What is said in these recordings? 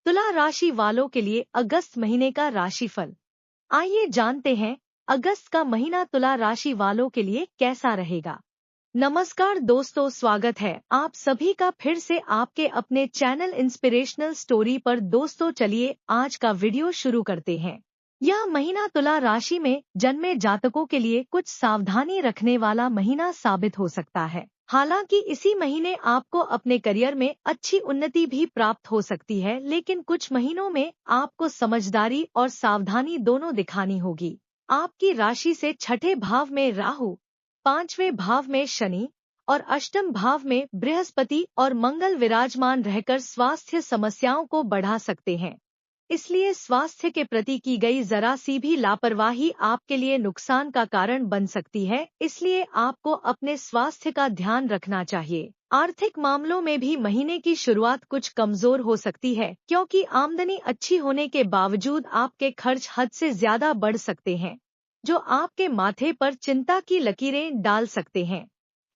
तुला राशि वालों के लिए अगस्त महीने का राशिफल। आइए जानते हैं अगस्त का महीना तुला राशि वालों के लिए कैसा रहेगा। नमस्कार दोस्तों, स्वागत है आप सभी का फिर से आपके अपने चैनल इंस्पिरेशनल स्टोरी पर। दोस्तों चलिए आज का वीडियो शुरू करते हैं। यह महीना तुला राशि में जन्मे जातकों के लिए कुछ सावधानी रखने वाला महीना साबित हो सकता है। हालांकि इसी महीने आपको अपने करियर में अच्छी उन्नति भी प्राप्त हो सकती है, लेकिन कुछ महीनों में आपको समझदारी और सावधानी दोनों दिखानी होगी। आपकी राशि से छठे भाव में राहु, पांचवें भाव में शनि और अष्टम भाव में बृहस्पति और मंगल विराजमान रहकर स्वास्थ्य समस्याओं को बढ़ा सकते हैं। इसलिए स्वास्थ्य के प्रति की गई जरा सी भी लापरवाही आपके लिए नुकसान का कारण बन सकती है। इसलिए आपको अपने स्वास्थ्य का ध्यान रखना चाहिए। आर्थिक मामलों में भी महीने की शुरुआत कुछ कमजोर हो सकती है, क्योंकि आमदनी अच्छी होने के बावजूद आपके खर्च हद से ज्यादा बढ़ सकते हैं, जो आपके माथे पर चिंता की लकीरें डाल सकते हैं।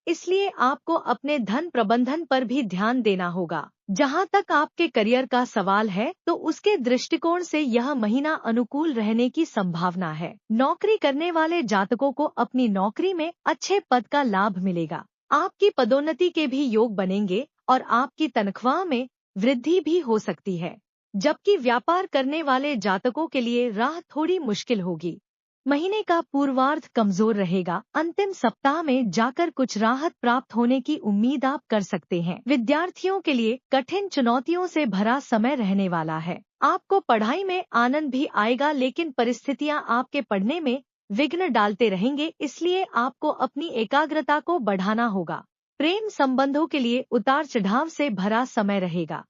इसलिए आपको अपने धन प्रबंधन पर भी ध्यान देना होगा। जहां तक आपके करियर का सवाल है, तो उसके दृष्टिकोण से यह महीना अनुकूल रहने की संभावना है। नौकरी करने वाले जातकों को अपनी नौकरी में अच्छे पद का लाभ मिलेगा। आपकी पदोन्नति के भी योग बनेंगे और आपकी तनख्वाह में वृद्धि भी हो सकती है। जबकि व्यापार करने वाले जातकों के लिए राह थोड़ी मुश्किल होगी। महीने का पूर्वार्ध कमजोर रहेगा। अंतिम सप्ताह में जाकर कुछ राहत प्राप्त होने की उम्मीद आप कर सकते हैं। विद्यार्थियों के लिए कठिन चुनौतियों से भरा समय रहने वाला है। आपको पढ़ाई में आनंद भी आएगा, लेकिन परिस्थितियां आपके पढ़ने में विघ्न डालते रहेंगे। इसलिए आपको अपनी एकाग्रता को बढ़ाना होगा। प्रेम संबंधों के लिए उतार चढ़ाव से भरा समय रहेगा।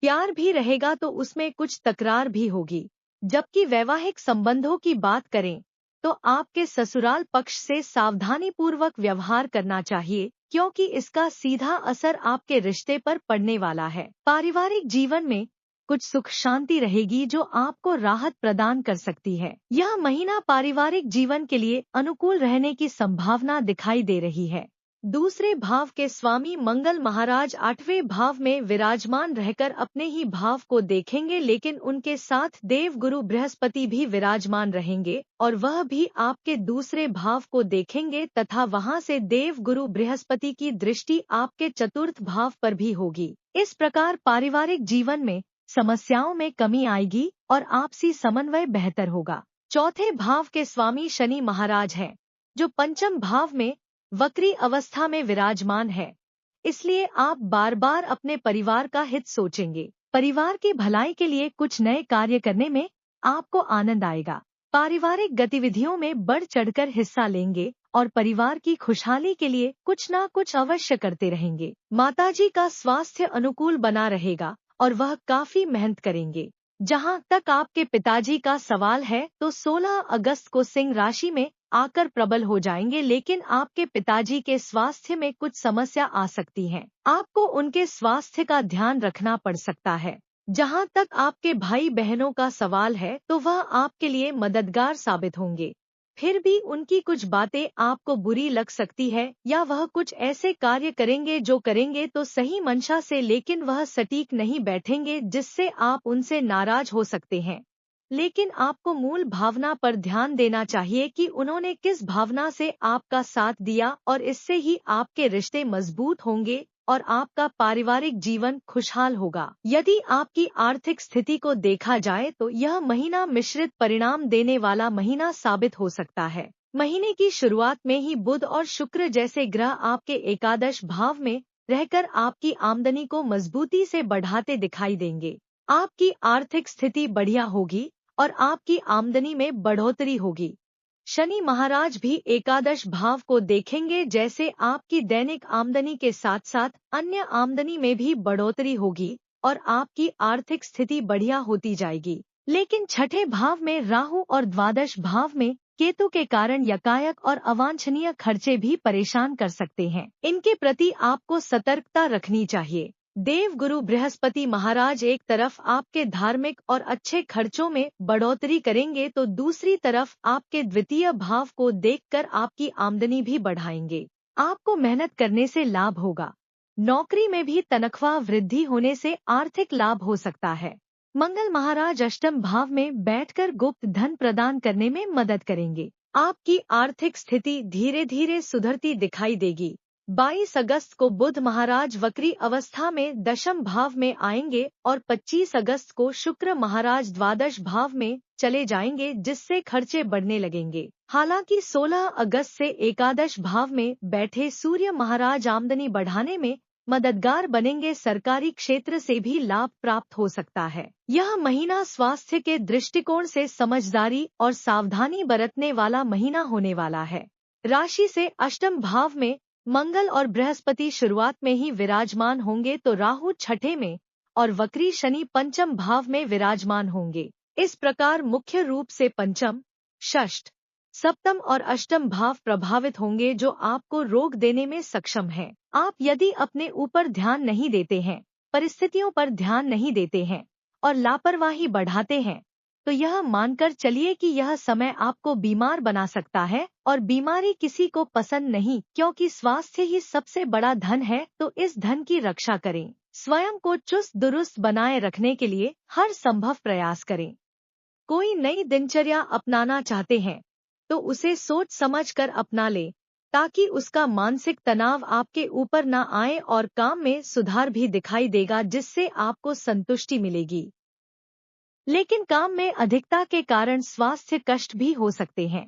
प्यार भी रहेगा तो उसमें कुछ तकरार भी होगी। जबकि वैवाहिक संबंधों की बात करें तो आपके ससुराल पक्ष से सावधानी पूर्वक व्यवहार करना चाहिए, क्योंकि इसका सीधा असर आपके रिश्ते पर पड़ने वाला है। पारिवारिक जीवन में कुछ सुख शांति रहेगी जो आपको राहत प्रदान कर सकती है। यह महीना पारिवारिक जीवन के लिए अनुकूल रहने की संभावना दिखाई दे रही है। दूसरे भाव के स्वामी मंगल महाराज आठवें भाव में विराजमान रहकर अपने ही भाव को देखेंगे, लेकिन उनके साथ देव गुरु बृहस्पति भी विराजमान रहेंगे और वह भी आपके दूसरे भाव को देखेंगे तथा वहां से देव गुरु बृहस्पति की दृष्टि आपके चतुर्थ भाव पर भी होगी। इस प्रकार पारिवारिक जीवन में समस्याओं में कमी आएगी और आपसी समन्वय बेहतर होगा। चौथे भाव के स्वामी शनि महाराज हैं, जो पंचम भाव में वक्री अवस्था में विराजमान है। इसलिए आप बार बार अपने परिवार का हित सोचेंगे। परिवार की भलाई के लिए कुछ नए कार्य करने में आपको आनंद आएगा। पारिवारिक गतिविधियों में बढ़ चढ़कर हिस्सा लेंगे और परिवार की खुशहाली के लिए कुछ न कुछ अवश्य करते रहेंगे। माताजी का स्वास्थ्य अनुकूल बना रहेगा और वह काफी मेहनत करेंगे। जहां तक आपके पिताजी का सवाल है, तो 16 अगस्त को सिंह राशि में आकर प्रबल हो जाएंगे, लेकिन आपके पिताजी के स्वास्थ्य में कुछ समस्या आ सकती है। आपको उनके स्वास्थ्य का ध्यान रखना पड़ सकता है। जहां तक आपके भाई बहनों का सवाल है, तो वह आपके लिए मददगार साबित होंगे। फिर भी उनकी कुछ बातें आपको बुरी लग सकती है, या वह कुछ ऐसे कार्य करेंगे जो करेंगे तो सही मंशा से, लेकिन वह सटीक नहीं बैठेंगे, जिससे आप उनसे नाराज हो सकते हैं। लेकिन आपको मूल भावना पर ध्यान देना चाहिए कि उन्होंने किस भावना से आपका साथ दिया, और इससे ही आपके रिश्ते मजबूत होंगे और आपका पारिवारिक जीवन खुशहाल होगा। यदि आपकी आर्थिक स्थिति को देखा जाए तो यह महीना मिश्रित परिणाम देने वाला महीना साबित हो सकता है। महीने की शुरुआत में ही बुध और शुक्र जैसे ग्रह आपके एकादश भाव में रहकर आपकी आमदनी को मजबूती से बढ़ाते दिखाई देंगे। आपकी आर्थिक स्थिति बढ़िया होगी और आपकी आमदनी में बढ़ोतरी होगी। शनि महाराज भी एकादश भाव को देखेंगे, जैसे आपकी दैनिक आमदनी के साथ साथ अन्य आमदनी में भी बढ़ोतरी होगी और आपकी आर्थिक स्थिति बढ़िया होती जाएगी। लेकिन छठे भाव में राहु और द्वादश भाव में केतु के कारण यकायक और अवांछनीय खर्चे भी परेशान कर सकते हैं। इनके प्रति आपको सतर्कता रखनी चाहिए। देव गुरु बृहस्पति महाराज एक तरफ आपके धार्मिक और अच्छे खर्चों में बढ़ोतरी करेंगे, तो दूसरी तरफ आपके द्वितीय भाव को देखकर आपकी आमदनी भी बढ़ाएंगे। आपको मेहनत करने से लाभ होगा। नौकरी में भी तनख्वाह वृद्धि होने से आर्थिक लाभ हो सकता है। मंगल महाराज अष्टम भाव में बैठकर गुप्त धन प्रदान करने में मदद करेंगे। आपकी आर्थिक स्थिति धीरे धीरे सुधरती दिखाई देगी। 22 अगस्त को बुध महाराज वक्री अवस्था में दशम भाव में आएंगे और 25 अगस्त को शुक्र महाराज द्वादश भाव में चले जाएंगे, जिससे खर्चे बढ़ने लगेंगे। हालांकि 16 अगस्त से एकादश भाव में बैठे सूर्य महाराज आमदनी बढ़ाने में मददगार बनेंगे। सरकारी क्षेत्र से भी लाभ प्राप्त हो सकता है। यह महीना स्वास्थ्य के दृष्टिकोण से समझदारी और सावधानी बरतने वाला महीना होने वाला है। राशि से अष्टम भाव में मंगल और बृहस्पति शुरुआत में ही विराजमान होंगे तो राहु छठे में और वक्री शनि पंचम भाव में विराजमान होंगे। इस प्रकार मुख्य रूप से पंचम, षष्ठ, सप्तम और अष्टम भाव प्रभावित होंगे, जो आपको रोक देने में सक्षम है। आप यदि अपने ऊपर ध्यान नहीं देते हैं, परिस्थितियों पर ध्यान नहीं देते हैं और लापरवाही बढ़ाते हैं, तो यह मानकर चलिए कि यह समय आपको बीमार बना सकता है। और बीमारी किसी को पसंद नहीं, क्योंकि स्वास्थ्य ही सबसे बड़ा धन है। तो इस धन की रक्षा करें। स्वयं को चुस्त दुरुस्त बनाए रखने के लिए हर संभव प्रयास करें। कोई नई दिनचर्या अपनाना चाहते हैं तो उसे सोच समझ कर अपना ले, ताकि उसका मानसिक तनाव आपके ऊपर न आए और काम में सुधार भी दिखाई देगा, जिससे आपको संतुष्टि मिलेगी। लेकिन काम में अधिकता के कारण स्वास्थ्य कष्ट भी हो सकते हैं।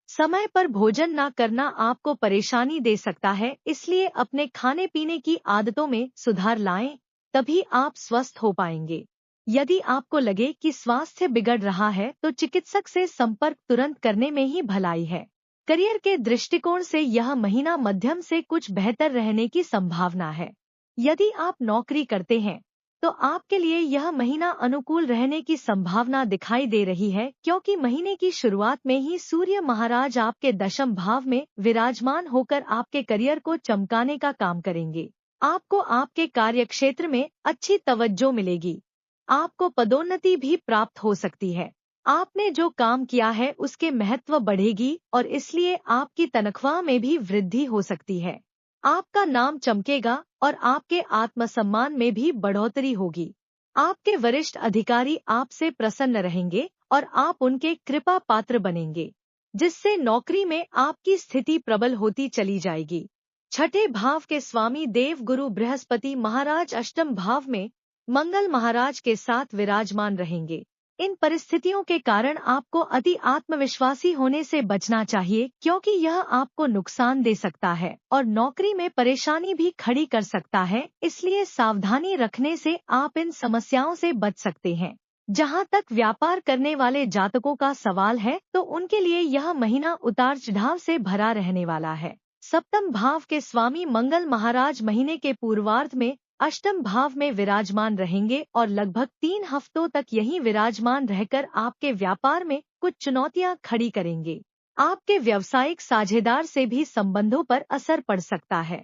समय पर भोजन न करना आपको परेशानी दे सकता है, इसलिए अपने खाने पीने की आदतों में सुधार लाएं, तभी आप स्वस्थ हो पाएंगे। यदि आपको लगे कि स्वास्थ्य बिगड़ रहा है तो चिकित्सक से संपर्क तुरंत करने में ही भलाई है। करियर के दृष्टिकोण से यह महीना मध्यम से कुछ बेहतर रहने की संभावना है। यदि आप नौकरी करते हैं तो आपके लिए यह महीना अनुकूल रहने की संभावना दिखाई दे रही है, क्योंकि महीने की शुरुआत में ही सूर्य महाराज आपके दशम भाव में विराजमान होकर आपके करियर को चमकाने का काम करेंगे। आपको आपके कार्यक्षेत्र में अच्छी तवज्जो मिलेगी। आपको पदोन्नति भी प्राप्त हो सकती है। आपने जो काम किया है उसके महत्व बढ़ेगी और इसलिए आपकी तनख्वाह में भी वृद्धि हो सकती है। आपका नाम चमकेगा और आपके आत्मसम्मान में भी बढ़ोतरी होगी। आपके वरिष्ठ अधिकारी आपसे प्रसन्न रहेंगे और आप उनके कृपा पात्र बनेंगे, जिससे नौकरी में आपकी स्थिति प्रबल होती चली जाएगी। छठे भाव के स्वामी देव गुरु बृहस्पति महाराज अष्टम भाव में मंगल महाराज के साथ विराजमान रहेंगे। इन परिस्थितियों के कारण आपको अति आत्मविश्वासी होने से बचना चाहिए, क्योंकि यह आपको नुकसान दे सकता है और नौकरी में परेशानी भी खड़ी कर सकता है। इसलिए सावधानी रखने से आप इन समस्याओं से बच सकते हैं। जहां तक व्यापार करने वाले जातकों का सवाल है तो उनके लिए यह महीना उतार चढ़ाव से भरा रहने वाला है। सप्तम भाव के स्वामी मंगल महाराज महीने के पूर्वार्ध में अष्टम भाव में विराजमान रहेंगे और लगभग 3 हफ्तों तक यहीं विराजमान रहकर आपके व्यापार में कुछ चुनौतियां खड़ी करेंगे। आपके व्यावसायिक साझेदार से भी संबंधों पर असर पड़ सकता है।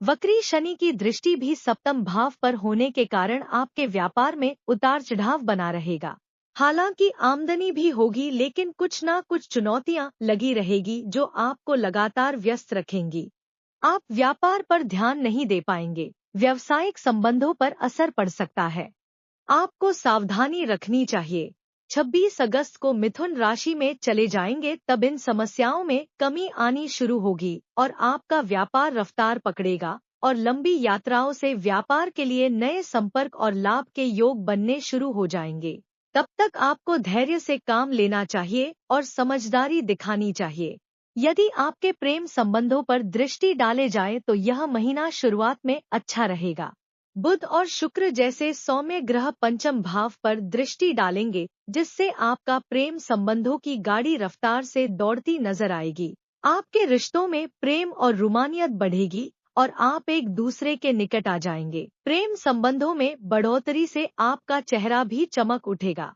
वक्री शनि की दृष्टि भी सप्तम भाव पर होने के कारण आपके व्यापार में उतार चढ़ाव बना रहेगा। हालांकि आमदनी भी होगी, लेकिन कुछ न कुछ चुनौतियां लगी रहेगी जो आपको लगातार व्यस्त रखेंगी। आप व्यापार पर ध्यान नहीं दे पाएंगे। व्यावसायिक संबंधों पर असर पड़ सकता है। आपको सावधानी रखनी चाहिए। 26 अगस्त को मिथुन राशि में चले जाएंगे, तब इन समस्याओं में कमी आनी शुरू होगी और आपका व्यापार रफ्तार पकड़ेगा और लंबी यात्राओं से व्यापार के लिए नए संपर्क और लाभ के योग बनने शुरू हो जाएंगे। तब तक आपको धैर्य से काम लेना चाहिए और समझदारी दिखानी चाहिए। यदि आपके प्रेम संबंधों पर दृष्टि डाले जाए तो यह महीना शुरुआत में अच्छा रहेगा। बुध और शुक्र जैसे सौम्य ग्रह पंचम भाव पर दृष्टि डालेंगे, जिससे आपका प्रेम संबंधों की गाड़ी रफ्तार से दौड़ती नजर आएगी। आपके रिश्तों में प्रेम और रुमानियत बढ़ेगी और आप एक दूसरे के निकट आ जाएंगे। प्रेम संबंधों में बढ़ोतरी से आपका चेहरा भी चमक उठेगा।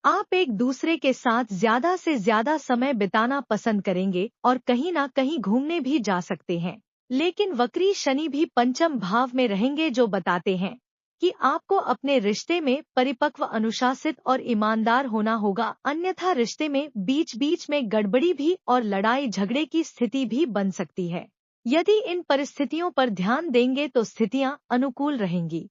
आप एक दूसरे के साथ ज्यादा से ज्यादा समय बिताना पसंद करेंगे और कहीं ना कहीं घूमने भी जा सकते हैं। लेकिन वक्री शनि भी पंचम भाव में रहेंगे, जो बताते हैं कि आपको अपने रिश्ते में परिपक्व, अनुशासित और ईमानदार होना होगा, अन्यथा रिश्ते में बीच बीच में गड़बड़ी भी और लड़ाई झगड़े की स्थिति भी बन सकती है। यदि इन परिस्थितियों पर ध्यान देंगे तो स्थितियां अनुकूल रहेंगी।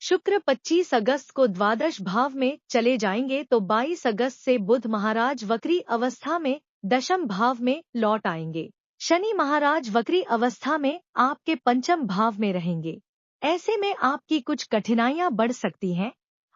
शुक्र 25 अगस्त को द्वादश भाव में चले जाएंगे तो 22 अगस्त से बुध महाराज वक्री अवस्था में दशम भाव में लौट आएंगे। शनि महाराज वक्री अवस्था में आपके पंचम भाव में रहेंगे। ऐसे में आपकी कुछ कठिनाइयां बढ़ सकती हैं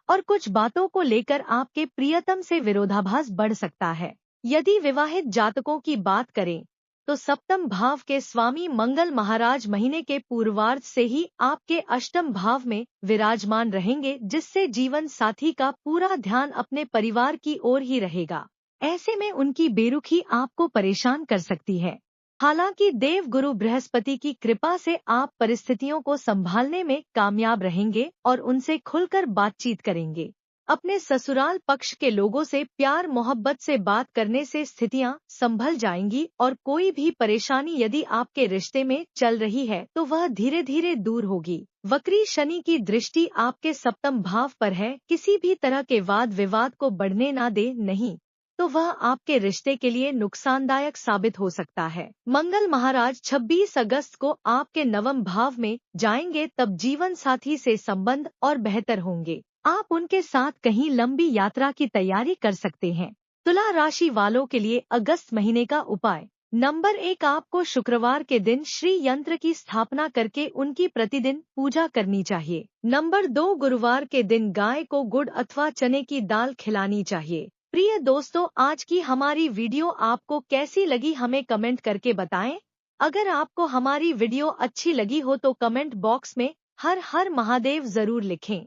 और कुछ बातों को लेकर आपके प्रियतम से विरोधाभास बढ़ सकता है। यदि विवाहित जातकों की बात करें तो सप्तम भाव के स्वामी मंगल महाराज महीने के पूर्वार्ध से ही आपके अष्टम भाव में विराजमान रहेंगे, जिससे जीवन साथी का पूरा ध्यान अपने परिवार की ओर ही रहेगा। ऐसे में उनकी बेरुखी आपको परेशान कर सकती है। हालांकि देव गुरु बृहस्पति की कृपा से आप परिस्थितियों को संभालने में कामयाब रहेंगे और उनसे खुलकर बातचीत करेंगे। अपने ससुराल पक्ष के लोगों से प्यार मोहब्बत से बात करने से स्थितियां संभल जाएंगी और कोई भी परेशानी यदि आपके रिश्ते में चल रही है तो वह धीरे धीरे दूर होगी। वक्री शनि की दृष्टि आपके सप्तम भाव पर है। किसी भी तरह के वाद विवाद को बढ़ने ना दे, नहीं तो वह आपके रिश्ते के लिए नुकसानदायक साबित हो सकता है। मंगल महाराज 26 अगस्त को आपके नवम भाव में जाएंगे, तब जीवन साथी से संबंध और बेहतर होंगे। आप उनके साथ कहीं लंबी यात्रा की तैयारी कर सकते हैं। तुला राशि वालों के लिए अगस्त महीने का उपाय। नंबर 1, आपको शुक्रवार के दिन श्री यंत्र की स्थापना करके उनकी प्रतिदिन पूजा करनी चाहिए। नंबर 2, गुरुवार के दिन गाय को गुड़ अथवा चने की दाल खिलानी चाहिए। प्रिय दोस्तों, आज की हमारी वीडियो आपको कैसी लगी हमें कमेंट करके बताएं। अगर आपको हमारी वीडियो अच्छी लगी हो तो कमेंट बॉक्स में हर हर महादेव जरूर लिखें।